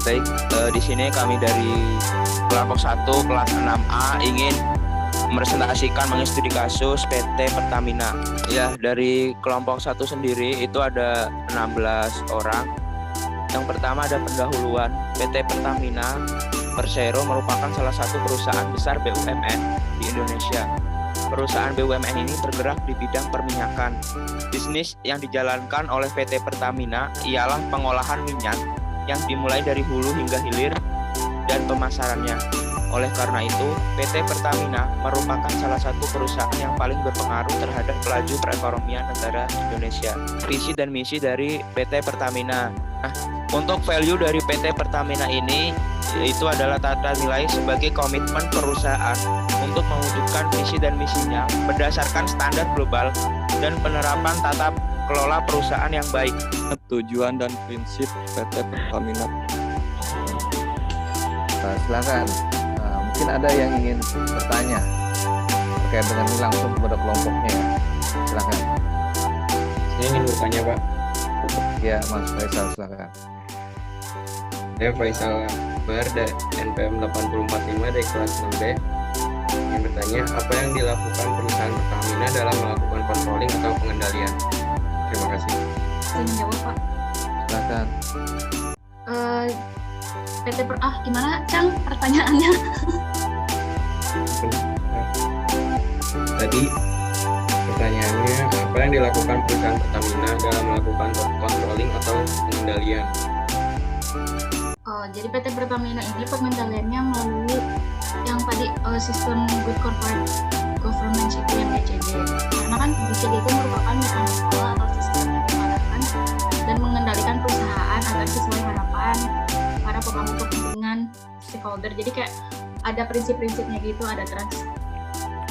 Baik, di sini kami dari kelompok 1 kelas 6A ingin merepresentasikan mengisi studi kasus PT Pertamina. Ya, dari kelompok 1 sendiri itu ada 16 orang. Yang pertama ada pendahuluan. PT Pertamina Persero merupakan salah satu perusahaan besar BUMN di Indonesia. Perusahaan BUMN ini bergerak di bidang perminyakan. Bisnis yang dijalankan oleh PT Pertamina ialah pengolahan minyak yang dimulai dari hulu hingga hilir dan pemasarannya. Oleh karena itu, PT Pertamina merupakan salah satu perusahaan yang paling berpengaruh terhadap laju perekonomian negara Indonesia. Visi dan misi dari PT Pertamina. Nah, untuk value dari PT Pertamina ini itu adalah tata nilai sebagai komitmen perusahaan untuk mewujudkan visi dan misinya berdasarkan standar global dan penerapan tata kelola perusahaan yang baik. Tujuan dan prinsip PT Pertamina. Nah, silakan. Mungkin ada yang ingin bertanya terkait dengan ini langsung kepada kelompoknya ya. Silakan. Saya ingin bertanya, Pak. Ya, Mas Faisal, silakan. Saya Faisal Akbar dari NPM 845 dari kelas 6B. Ingin bertanya, apa yang dilakukan perusahaan Pertamina dalam melakukan controlling atau pengendalian? Terima kasih. Saya menjawab, Pak. Silakan. Gimana, Cang, pertanyaannya? Tadi pertanyaannya, apa yang dilakukan perusahaan Pertamina dalam melakukan controlling atau pengendalian? Jadi PT Pertamina ini pengendaliannya melalui yang tadi sistem Good Corporate Governance itu yang BCG. Karena kan BCG itu merupakan mekanisme atau sistem yang mengarahkan dan mengendalikan perusahaan agar sesuai harapan para pemangku kepentingan stakeholder. Jadi kayak ada prinsip-prinsipnya gitu, ada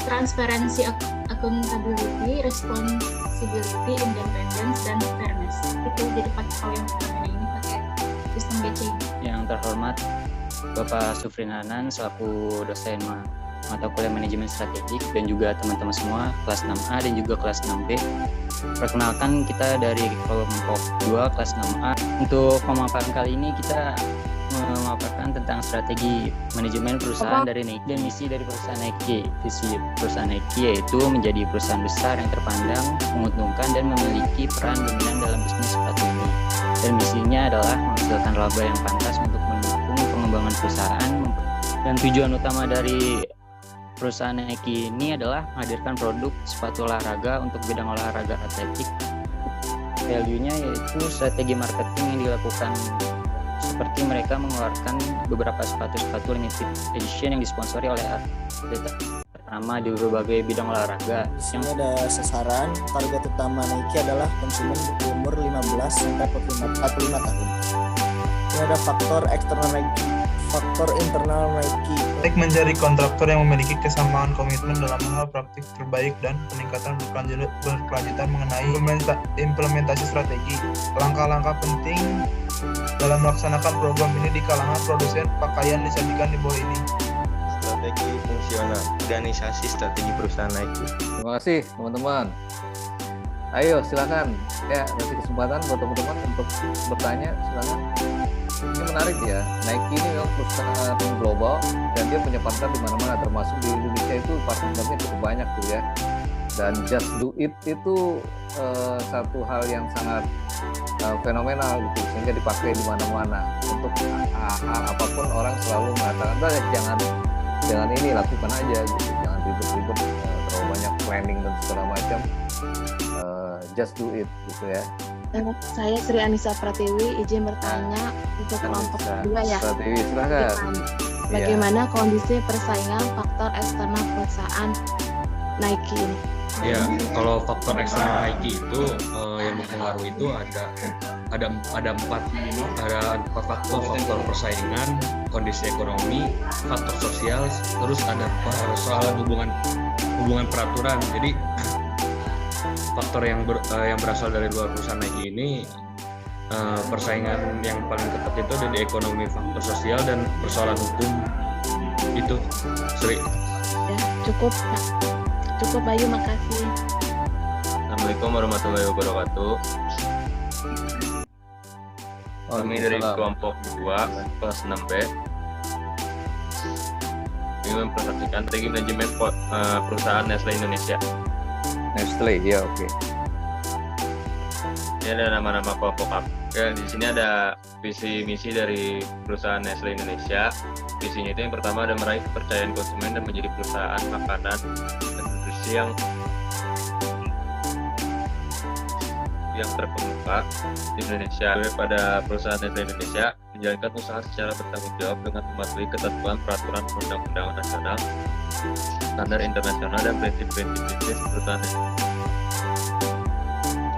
transparency, accountability, responsibility, independence, dan fairness. Itu jadi kalau yang Pertamina ini pakai sistem BCG. Yang terhormat Bapak Sufrin Hanan selaku dosen mata kuliah manajemen strategik dan juga teman-teman semua kelas 6A dan juga kelas 6B. Perkenalkan, kita dari kelompok 2 kelas 6A. Untuk pemaparan kali ini kita memaparkan tentang strategi manajemen perusahaan dari Nike dan misi dari perusahaan Nike. Visi perusahaan Nike yaitu menjadi perusahaan besar yang terpandang, menguntungkan dan memiliki peran dominan dalam bisnis sepatu ini. Dan misinya adalah menghasilkan laba yang pantas untuk mendukung pengembangan perusahaan. Dan tujuan utama dari perusahaan Nike ini adalah menghadirkan produk sepatu olahraga untuk bidang olahraga atletik. Value-nya yaitu strategi marketing yang dilakukan seperti mereka mengeluarkan beberapa sepatu-sepatu limited edition yang disponsori oleh atlet ternama di berbagai bidang olahraga. Di sini ada sasaran, target utama Nike adalah konsumen berumur 15 sampai 45 tahun. Ini ada faktor eksternal Nike, faktor internal Nike. Nike menjadi kontraktor yang memiliki kesamaan komitmen dalam hal praktik terbaik dan peningkatan berkelanjutan mengenai implementasi strategi. Langkah-langkah penting dalam melaksanakan program ini di kalangan produsen pakaian disajikan di bawah ini. Strategi fungsional, organisasi strategi perusahaan Nike. Terima kasih teman-teman. Ayo silakan ya, kasih kesempatan buat teman-teman untuk bertanya, silakan. Ini menarik ya, Nike ini memang perusahaan global dan dia punya partner di mana-mana, termasuk di Indonesia itu partnernya cukup banyak tuh ya. Dan just do it itu satu hal yang sangat fenomenal gitu, sehingga dipakai di mana-mana. Untuk apapun orang selalu mengatakan, jangan ini, lakukan aja gitu, jangan ribet-ribet, terlalu banyak planning dan segala macam. Just do it gitu ya. Saya Sri Anissa Pratiwi, izin bertanya untuk kelompok kedua ya. Pratiwi, silakan. Bagaimana kondisi persaingan faktor eksternal perusahaan Nike ini? Ya, kalau faktor eksternal Nike itu yang mempengaruhi itu ada empat faktor persaingan, kondisi ekonomi, faktor sosial, terus ada persoalan hubungan peraturan. Jadi faktor yang berasal dari luar perusahaan Nike ini, persaingan yang paling ketat itu ada di ekonomi, faktor sosial, dan persoalan hukum. Itu Sri. Ya, cukup Bayu, makasih. Assalamualaikum warahmatullahi wabarakatuh. Kami dari kelompok 2 kelas 6B ini mempresentasikan strategi manajemen perusahaan Nestle Indonesia. Nestle, ya oke. Ini ada nama-nama kelompok kami. Ya, di sini ada visi misi dari perusahaan Nestle Indonesia. Visinya itu yang pertama ada meraih kepercayaan konsumen dan menjadi perusahaan makanan dan nutrisi yang terkemuka di Indonesia. Pada perusahaan Nestle Indonesia menjalankan usaha secara bertanggung jawab dengan mematuhi ketentuan peraturan perundang-undangan nasional, standar internasional dan prinsip-prinsip bisnis perusahaan.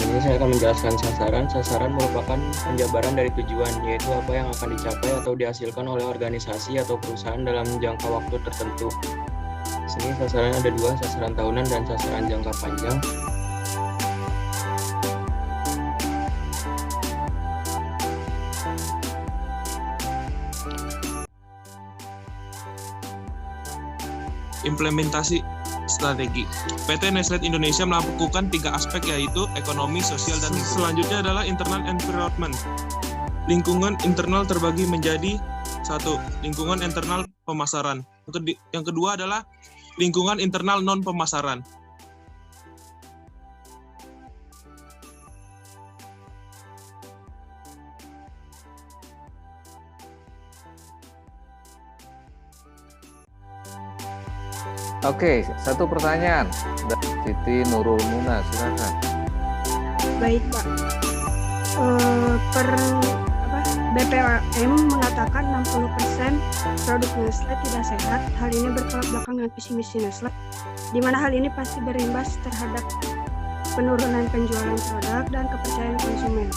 Ini saya akan menjelaskan sasaran. Sasaran merupakan penjabaran dari tujuan, yaitu apa yang akan dicapai atau dihasilkan oleh organisasi atau perusahaan dalam jangka waktu tertentu. Di sini sasarannya ada 2, sasaran tahunan dan sasaran jangka panjang. Implementasi strategi. PT Nestle Indonesia melakukan 3 aspek, yaitu ekonomi, sosial, dan lingkungan. Selanjutnya adalah internal environment. Lingkungan internal terbagi menjadi 1. Lingkungan internal pemasaran. Yang kedua adalah lingkungan internal non pemasaran. Oke, satu pertanyaan dari Siti Nurul Muna, silakan. Baik, Pak. BPOM mengatakan 60% produk Nestle tidak sehat. Hal ini bertolak belakang dengan visi misi Nestle, di mana hal ini pasti berimbas terhadap penurunan penjualan produk dan kepercayaan konsumen.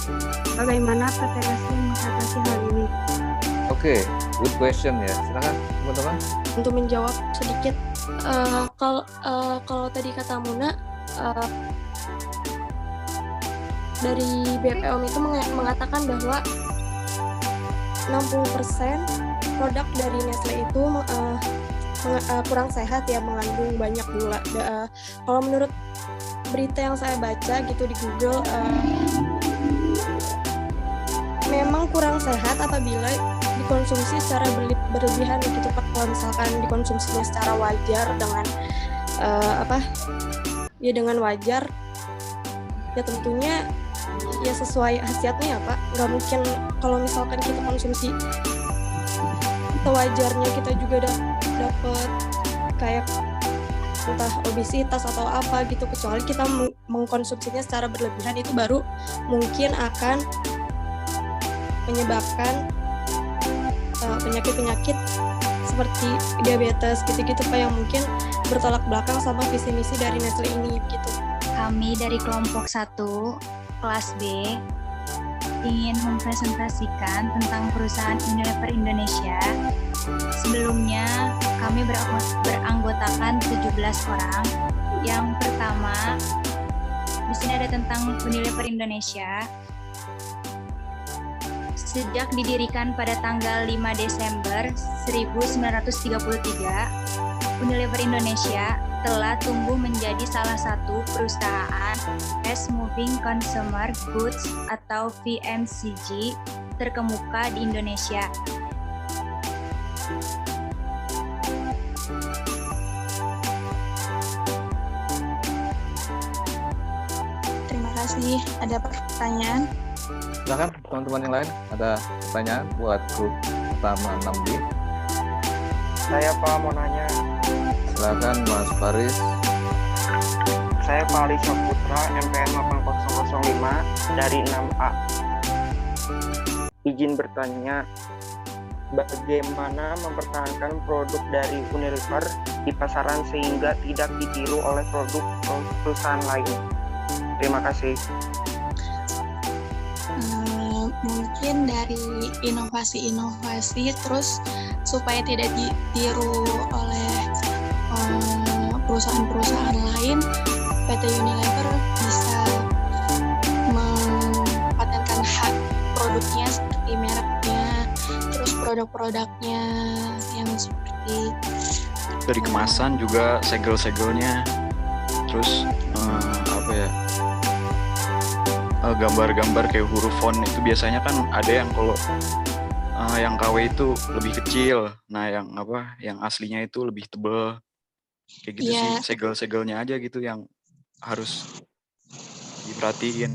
Bagaimana PT Nestle mengatasi hal ini? Oke, good question ya. Silakan teman-teman. Untuk menjawab sedikit, kalau tadi kata Muna, dari BPOM itu mengatakan bahwa 60% produk dari Nestle itu kurang sehat ya, mengandung banyak gula. Kalau menurut berita yang saya baca gitu di Google, memang kurang sehat apabila dikonsumsi secara berlebihan gitu Pak. Kalau misalkan dikonsumsinya secara wajar dengan dengan wajar ya, tentunya ya sesuai khasiatnya ya Pak. Nggak mungkin kalau misalkan kita konsumsi sewajarnya kita juga dapat kayak entah obesitas atau apa gitu, kecuali kita mengkonsumsinya secara berlebihan, itu baru mungkin akan menyebabkan penyakit-penyakit seperti diabetes gitu-gitu Pak, yang mungkin bertolak belakang sama visi misi dari Nestle ini gitu. Kami dari kelompok 1 kelas B ingin mempresentasikan tentang perusahaan Unilever Indonesia. Sebelumnya kami beranggotakan 17 orang. Yang pertama, di sini ada tentang Unilever Indonesia. Sejak didirikan pada tanggal 5 Desember 1933, Unilever Indonesia telah tumbuh menjadi salah satu perusahaan Fast Moving Consumer Goods atau FMCG terkemuka di Indonesia. Terima kasih. Ada pertanyaan? Silakan teman-teman yang lain, ada pertanyaan buat grup pertama 6B. Saya Pak mau nanya. Silakan Mas Faris. Saya Pak Ali Saputra, MPN 8005 dari 6A. Izin bertanya, bagaimana mempertahankan produk dari Unilever di pasaran sehingga tidak ditiru oleh produk perusahaan lain? Terima kasih. Mungkin dari inovasi-inovasi, terus supaya tidak ditiru oleh perusahaan-perusahaan lain, PT Unilever bisa mempatenkan hak produknya seperti mereknya, terus produk-produknya yang seperti dari kemasan juga, segel-segelnya, terus gambar-gambar kayak huruf font itu biasanya kan ada yang kalau yang KW itu lebih kecil, nah yang aslinya itu lebih tebal, kayak gitu sih. Iya. Segel-segelnya aja gitu yang harus diperhatiin.